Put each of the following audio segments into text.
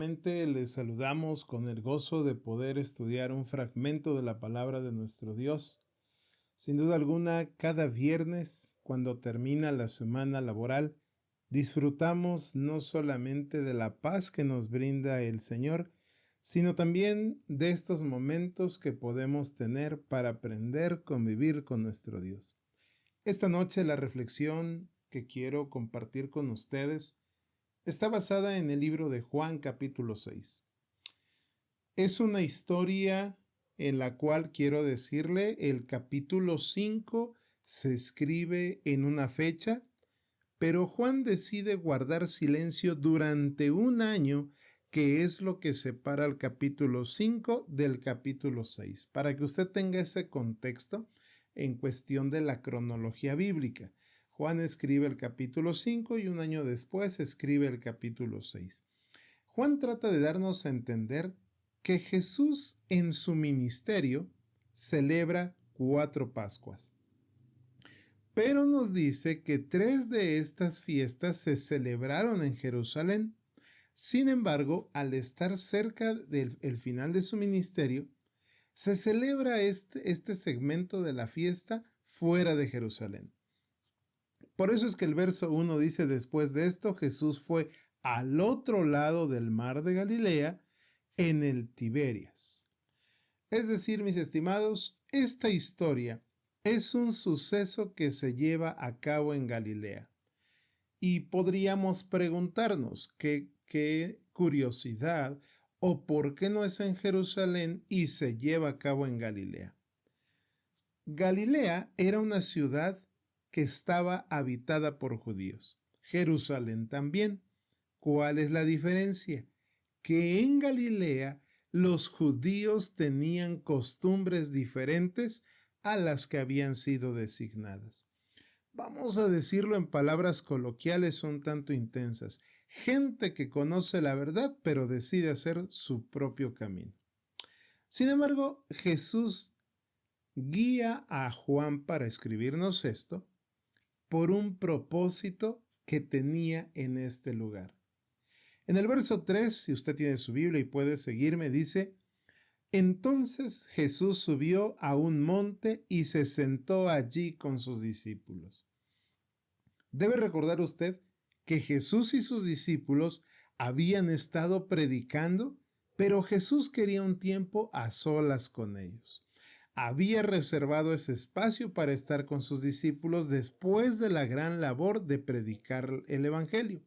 Nuevamente les saludamos con el gozo de poder estudiar un fragmento de la palabra de nuestro Dios. Sin duda alguna, cada viernes, cuando termina la semana laboral, disfrutamos no solamente de la paz que nos brinda el Señor, sino también de estos momentos que podemos tener para aprender a convivir con nuestro Dios. Esta noche la reflexión que quiero compartir con ustedes está basada en el libro de Juan capítulo 6. Es una historia en la cual quiero decirle, el capítulo 5 se escribe en una fecha, pero Juan decide guardar silencio durante un año, que es lo que separa el capítulo 5 del capítulo 6, para que usted tenga ese contexto en cuestión de la cronología bíblica. Juan escribe el capítulo 5 y un año después escribe el capítulo 6. Juan trata de darnos a entender que Jesús en su ministerio celebra 4 Pascuas. Pero nos dice que 3 de estas fiestas se celebraron en Jerusalén. Sin embargo, al estar cerca del final de su ministerio, se celebra este segmento de la fiesta fuera de Jerusalén. Por eso es que el verso 1 dice: después de esto, Jesús fue al otro lado del mar de Galilea, en el Tiberias. Es decir, mis estimados, esta historia es un suceso que se lleva a cabo en Galilea. Y podríamos preguntarnos qué curiosidad o por qué no es en Jerusalén y se lleva a cabo en Galilea. Galilea era una ciudad que estaba habitada por judíos. Jerusalén también. ¿Cuál es la diferencia? Que en Galilea los judíos tenían costumbres diferentes a las que habían sido designadas. Vamos a decirlo en palabras coloquiales un tanto intensas. Gente que conoce la verdad, pero decide hacer su propio camino. Sin embargo, Jesús guía a Juan para escribirnos esto por un propósito que tenía en este lugar. En el verso 3, si usted tiene su Biblia y puede seguirme, dice: entonces Jesús subió a un monte y se sentó allí con sus discípulos. Debe recordar usted que Jesús y sus discípulos habían estado predicando, pero Jesús quería un tiempo a solas con ellos. Había reservado ese espacio para estar con sus discípulos después de la gran labor de predicar el Evangelio.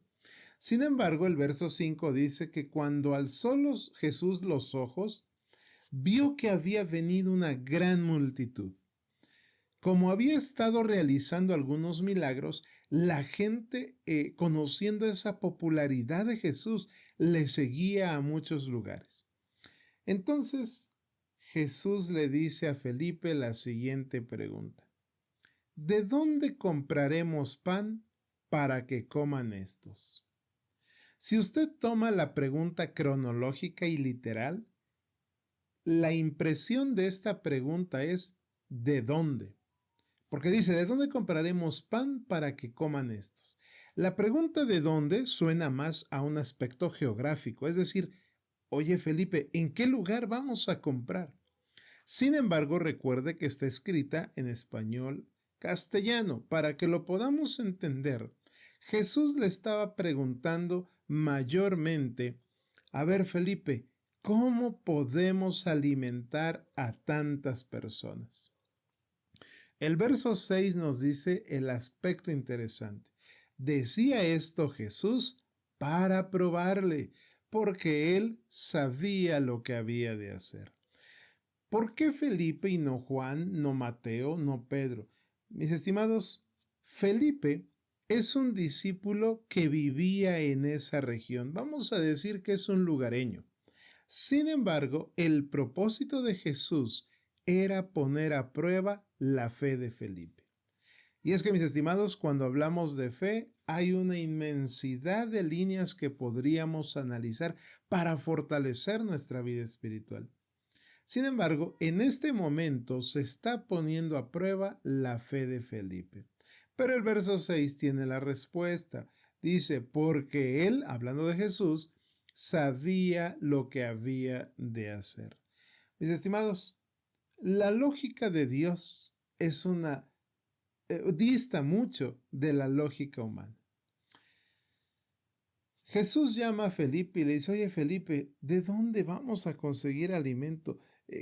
Sin embargo, el verso 5 dice que cuando alzó Jesús los ojos, vio que había venido una gran multitud. Como había estado realizando algunos milagros, la gente, conociendo esa popularidad de Jesús, le seguía a muchos lugares. Entonces, Jesús le dice a Felipe la siguiente pregunta: ¿de dónde compraremos pan para que coman estos? Si usted toma la pregunta cronológica y literal, la impresión de esta pregunta es ¿de dónde? Porque dice: ¿de dónde compraremos pan para que coman estos? La pregunta ¿de dónde? Suena más a un aspecto geográfico, es decir, oye Felipe, ¿en qué lugar vamos a comprar? Sin embargo, recuerde que está escrita en español castellano. Para que lo podamos entender, Jesús le estaba preguntando mayormente: a ver Felipe, ¿cómo podemos alimentar a tantas personas? El verso 6 nos dice el aspecto interesante. Decía esto Jesús para probarle, porque él sabía lo que había de hacer. ¿Por qué Felipe y no Juan, no Mateo, no Pedro? Mis estimados, Felipe es un discípulo que vivía en esa región. Vamos a decir que es un lugareño. Sin embargo, el propósito de Jesús era poner a prueba la fe de Felipe. Y es que, mis estimados, cuando hablamos de fe, hay una inmensidad de líneas que podríamos analizar para fortalecer nuestra vida espiritual. Sin embargo, en este momento se está poniendo a prueba la fe de Felipe. Pero el verso 6 tiene la respuesta. Dice: porque él, hablando de Jesús, sabía lo que había de hacer. Mis estimados, la lógica de Dios dista mucho de la lógica humana. Jesús llama a Felipe y le dice, oye Felipe, ¿de dónde vamos a conseguir alimento?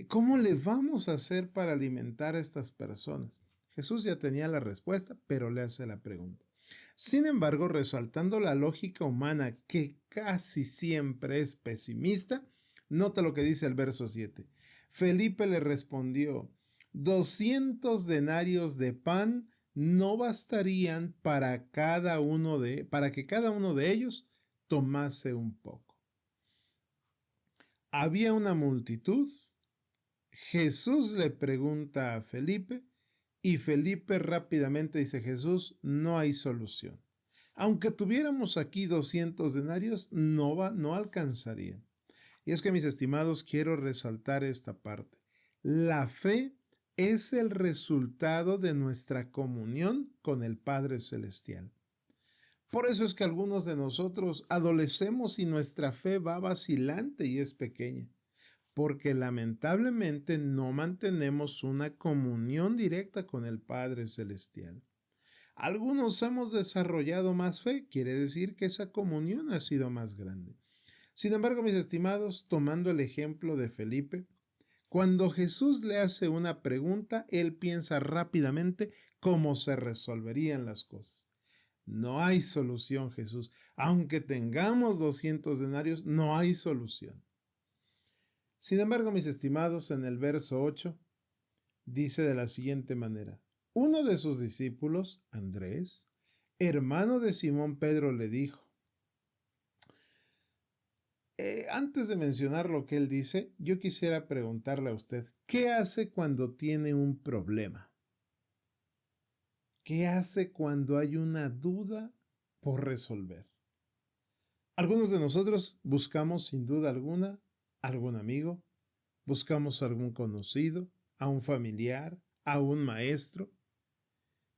¿Cómo le vamos a hacer para alimentar a estas personas? Jesús ya tenía la respuesta, pero le hace la pregunta. Sin embargo, resaltando la lógica humana que casi siempre es pesimista, nota lo que dice el verso 7. Felipe le respondió, 200 denarios de pan no bastarían para que cada uno de ellos tomase un poco. Había una multitud. Jesús le pregunta a Felipe y Felipe rápidamente dice, Jesús, no hay solución. Aunque tuviéramos aquí 200 denarios, no alcanzarían. Y es que, mis estimados, quiero resaltar esta parte. La fe es el resultado de nuestra comunión con el Padre Celestial. Por eso es que algunos de nosotros adolecemos y nuestra fe va vacilante y es pequeña, porque lamentablemente no mantenemos una comunión directa con el Padre Celestial. Algunos hemos desarrollado más fe, quiere decir que esa comunión ha sido más grande. Sin embargo, mis estimados, tomando el ejemplo de Felipe, cuando Jesús le hace una pregunta, él piensa rápidamente cómo se resolverían las cosas. No hay solución, Jesús. Aunque tengamos 200 denarios, no hay solución. Sin embargo, mis estimados, en el verso 8, dice de la siguiente manera. Uno de sus discípulos, Andrés, hermano de Simón Pedro, le dijo. Antes de mencionar lo que él dice, yo quisiera preguntarle a usted, ¿qué hace cuando tiene un problema? ¿Qué hace cuando hay una duda por resolver? Algunos de nosotros buscamos sin duda alguna algún amigo, buscamos a algún conocido, a un familiar, a un maestro,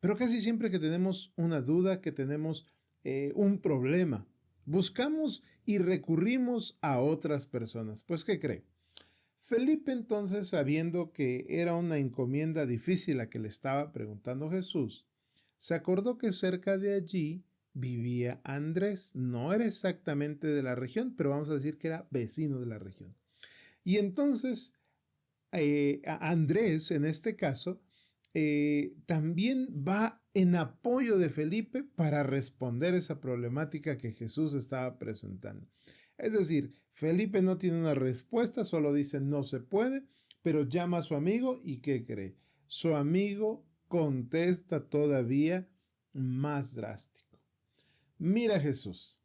pero casi siempre que tenemos una duda, que tenemos un problema, buscamos y recurrimos a otras personas. Pues, ¿qué cree? Felipe entonces, sabiendo que era una encomienda difícil a que le estaba preguntando Jesús, se acordó que cerca de allí vivía Andrés. No era exactamente de la región, pero vamos a decir que era vecino de la región. Y entonces Andrés, en este caso, también va en apoyo de Felipe para responder esa problemática que Jesús estaba presentando. Es decir, Felipe no tiene una respuesta, solo dice no se puede, pero llama a su amigo y ¿qué cree? Su amigo contesta todavía más drástico. Mira Jesús,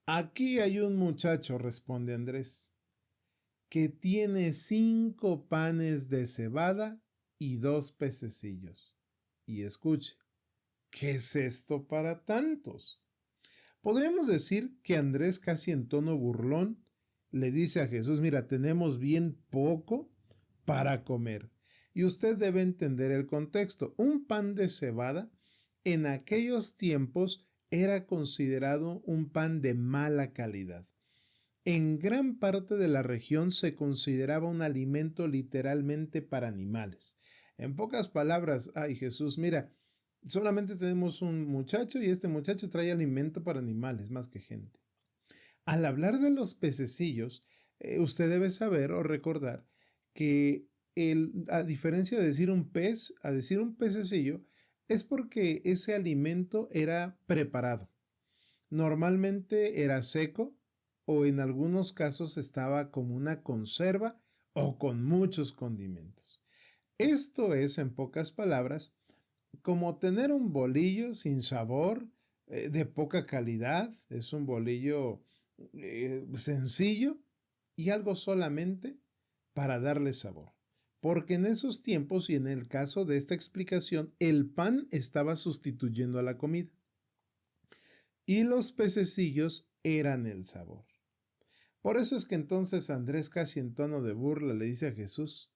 aquí hay un muchacho, responde Andrés, que tiene 5 panes de cebada y 2 pececillos. Y escuche, ¿qué es esto para tantos? Podríamos decir que Andrés, casi en tono burlón, le dice a Jesús, mira, tenemos bien poco para comer. Y usted debe entender el contexto. Un pan de cebada en aquellos tiempos era considerado un pan de mala calidad. En gran parte de la región se consideraba un alimento literalmente para animales. En pocas palabras, ay Jesús, mira, solamente tenemos un muchacho y este muchacho trae alimento para animales más que gente. Al hablar de los pececillos, usted debe saber o recordar que a diferencia de decir un pez, a decir un pececillo, es porque ese alimento era preparado. Normalmente era seco o en algunos casos estaba como una conserva o con muchos condimentos. Esto es, en pocas palabras, como tener un bolillo sin sabor, de poca calidad, es un bolillo sencillo y algo solamente para darle sabor. Porque en esos tiempos y en el caso de esta explicación, el pan estaba sustituyendo a la comida y los pececillos eran el sabor. Por eso es que entonces Andrés, casi en tono de burla, le dice a Jesús,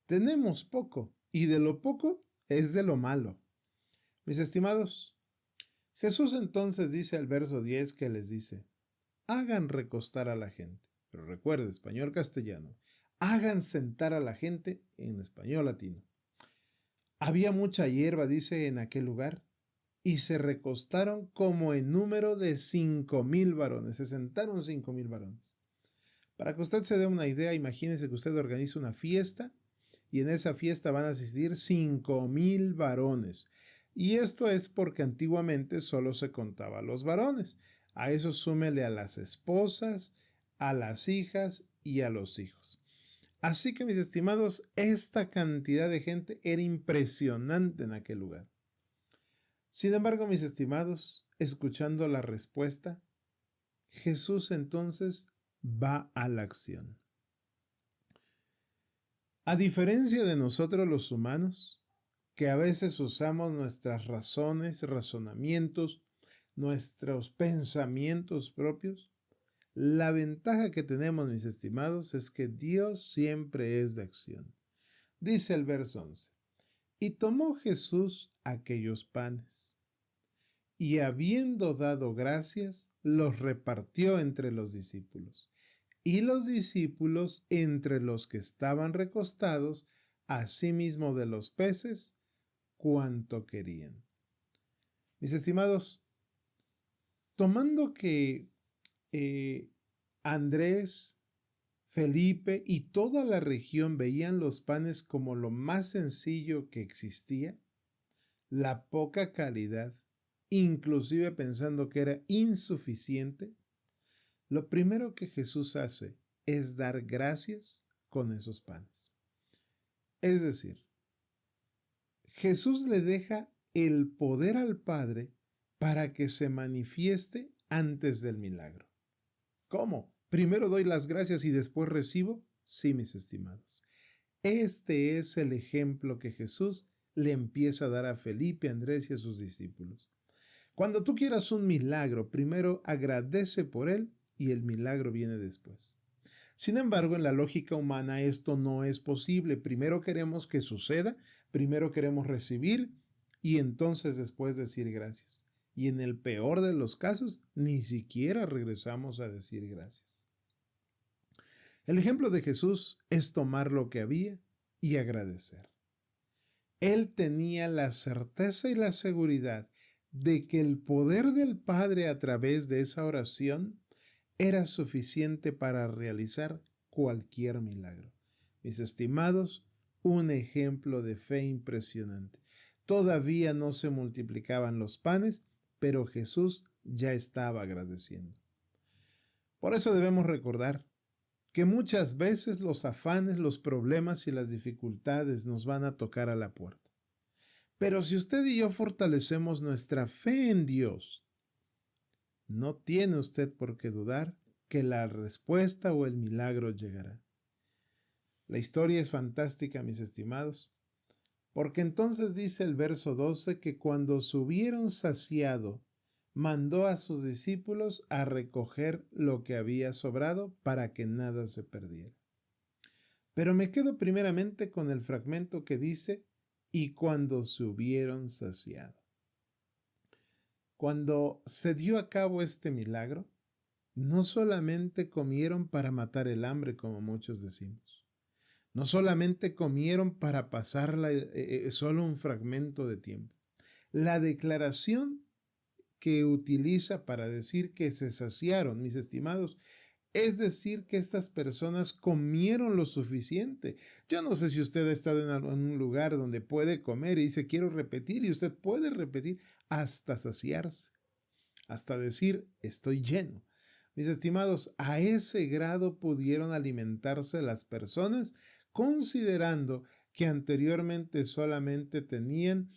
tenemos poco y de lo poco es de lo malo. Mis estimados, Jesús entonces dice al verso 10 que les dice, hagan recostar a la gente. Pero recuerde, español castellano, hagan sentar a la gente en español latino. Había mucha hierba, dice, en aquel lugar, y se recostaron como en número de 5,000 varones. Se sentaron 5,000 varones. Para que usted se dé una idea, imagínese que usted organiza una fiesta y en esa fiesta van a asistir 5,000 varones. Y esto es porque antiguamente solo se contaba a los varones. A eso súmele a las esposas, a las hijas y a los hijos. Así que, mis estimados, esta cantidad de gente era impresionante en aquel lugar. Sin embargo, mis estimados, escuchando la respuesta, Jesús entonces va a la acción. A diferencia de nosotros los humanos, que a veces usamos nuestras razones, razonamientos, nuestros pensamientos propios, la ventaja que tenemos, mis estimados, es que Dios siempre es de acción. Dice el verso 11, y tomó Jesús aquellos panes, y habiendo dado gracias, los repartió entre los discípulos, y los discípulos entre los que estaban recostados, asimismo de los peces, cuanto querían. Mis estimados, tomando que Andrés, Felipe y toda la región veían los panes como lo más sencillo que existía, la poca calidad, inclusive pensando que era insuficiente, lo primero que Jesús hace es dar gracias con esos panes. Es decir, Jesús le deja el poder al Padre para que se manifieste antes del milagro. ¿Cómo? ¿Primero doy las gracias y después recibo? Sí, mis estimados. Este es el ejemplo que Jesús le empieza a dar a Felipe, a Andrés y a sus discípulos. Cuando tú quieras un milagro, primero agradece por él y el milagro viene después. Sin embargo, en la lógica humana esto no es posible. Primero queremos que suceda, primero queremos recibir y entonces después decir gracias. Y en el peor de los casos, ni siquiera regresamos a decir gracias. El ejemplo de Jesús es tomar lo que había y agradecer. Él tenía la certeza y la seguridad de que el poder del Padre a través de esa oración era suficiente para realizar cualquier milagro. Mis estimados, un ejemplo de fe impresionante. Todavía no se multiplicaban los panes, pero Jesús ya estaba agradeciendo. Por eso debemos recordar que muchas veces los afanes, los problemas y las dificultades nos van a tocar a la puerta. Pero si usted y yo fortalecemos nuestra fe en Dios, no tiene usted por qué dudar que la respuesta o el milagro llegará. La historia es fantástica, mis estimados, porque entonces dice el verso 12 que cuando se hubieron saciado, mandó a sus discípulos a recoger lo que había sobrado para que nada se perdiera. Pero me quedo primeramente con el fragmento que dice, y cuando se hubieron saciado. Cuando se dio a cabo este milagro, no solamente comieron para matar el hambre, como muchos decimos. No solamente comieron para pasarla solo un fragmento de tiempo. La declaración que utiliza para decir que se saciaron, mis estimados, es decir que estas personas comieron lo suficiente. Yo no sé si usted ha estado en un lugar donde puede comer y dice quiero repetir y usted puede repetir hasta saciarse, hasta decir estoy lleno. Mis estimados, a ese grado pudieron alimentarse las personas considerando que anteriormente solamente tenían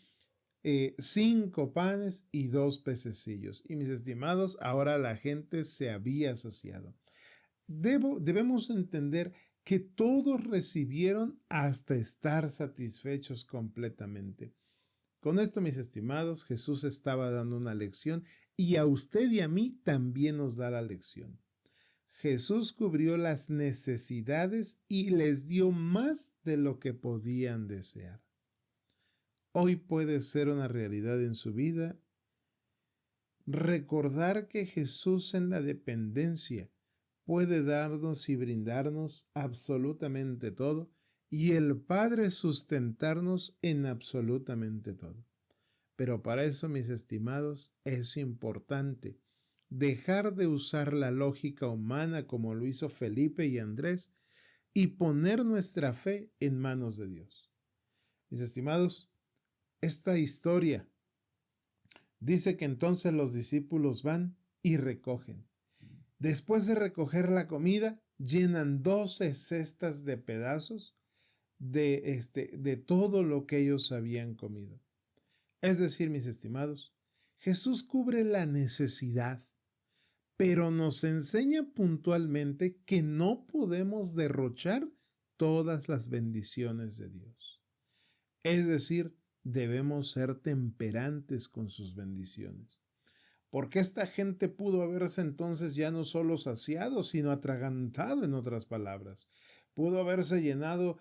5 panes y 2 pececillos. Y mis estimados, ahora la gente se había saciado. Debemos entender que todos recibieron hasta estar satisfechos completamente. Con esto, mis estimados, Jesús estaba dando una lección y a usted y a mí también nos da la lección. Jesús cubrió las necesidades y les dio más de lo que podían desear. Hoy puede ser una realidad en su vida recordar que Jesús en la dependencia puede darnos y brindarnos absolutamente todo, y el Padre sustentarnos en absolutamente todo. Pero para eso, mis estimados, es importante dejar de usar la lógica humana como lo hizo Felipe y Andrés y poner nuestra fe en manos de Dios. Mis estimados, esta historia dice que entonces los discípulos van y recogen. Después de recoger la comida, llenan 12 cestas de pedazos de todo lo que ellos habían comido. Es decir, mis estimados, Jesús cubre la necesidad, pero nos enseña puntualmente que no podemos derrochar todas las bendiciones de Dios. Es decir, debemos ser temperantes con sus bendiciones. Porque esta gente pudo haberse entonces ya no solo saciado, sino atragantado, en otras palabras. Pudo haberse llenado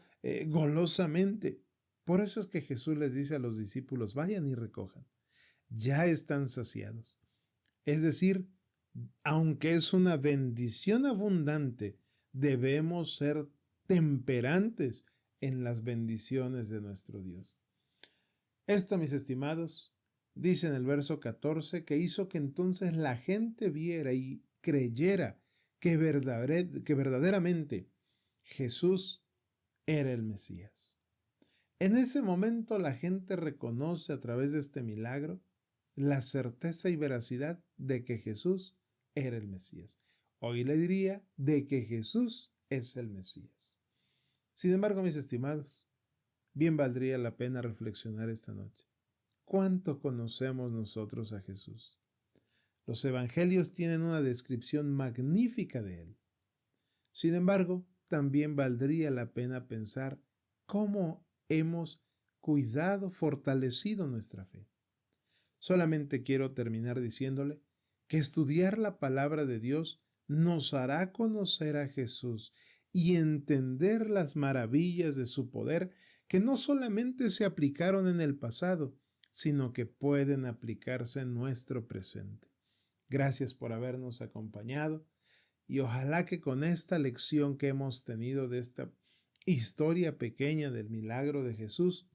golosamente. Por eso es que Jesús les dice a los discípulos, vayan y recojan. Ya están saciados. Es decir, aunque es una bendición abundante, debemos ser temperantes en las bendiciones de nuestro Dios. Esto, mis estimados, dice en el verso 14, que hizo que entonces la gente viera y creyera que verdaderamente Jesús era el Mesías. En ese momento la gente reconoce a través de este milagro la certeza y veracidad de que Jesús era el Mesías. Hoy le diría de que Jesús es el Mesías. Sin embargo, mis estimados, bien valdría la pena reflexionar esta noche. ¿Cuánto conocemos nosotros a Jesús? Los evangelios tienen una descripción magnífica de Él. Sin embargo, también valdría la pena pensar cómo hemos cuidado, fortalecido nuestra fe. Solamente quiero terminar diciéndole que estudiar la palabra de Dios nos hará conocer a Jesús y entender las maravillas de su poder que no solamente se aplicaron en el pasado, sino que pueden aplicarse en nuestro presente. Gracias por habernos acompañado y ojalá que con esta lección que hemos tenido de esta historia pequeña del milagro de Jesús,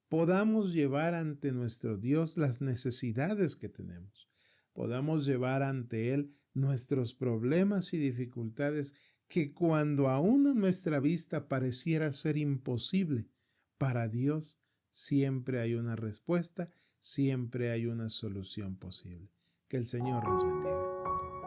podamos llevar ante nuestro Dios las necesidades que tenemos, podamos llevar ante Él nuestros problemas y dificultades que cuando aún a nuestra vista pareciera ser imposible, para Dios siempre hay una respuesta, siempre hay una solución posible. Que el Señor les bendiga.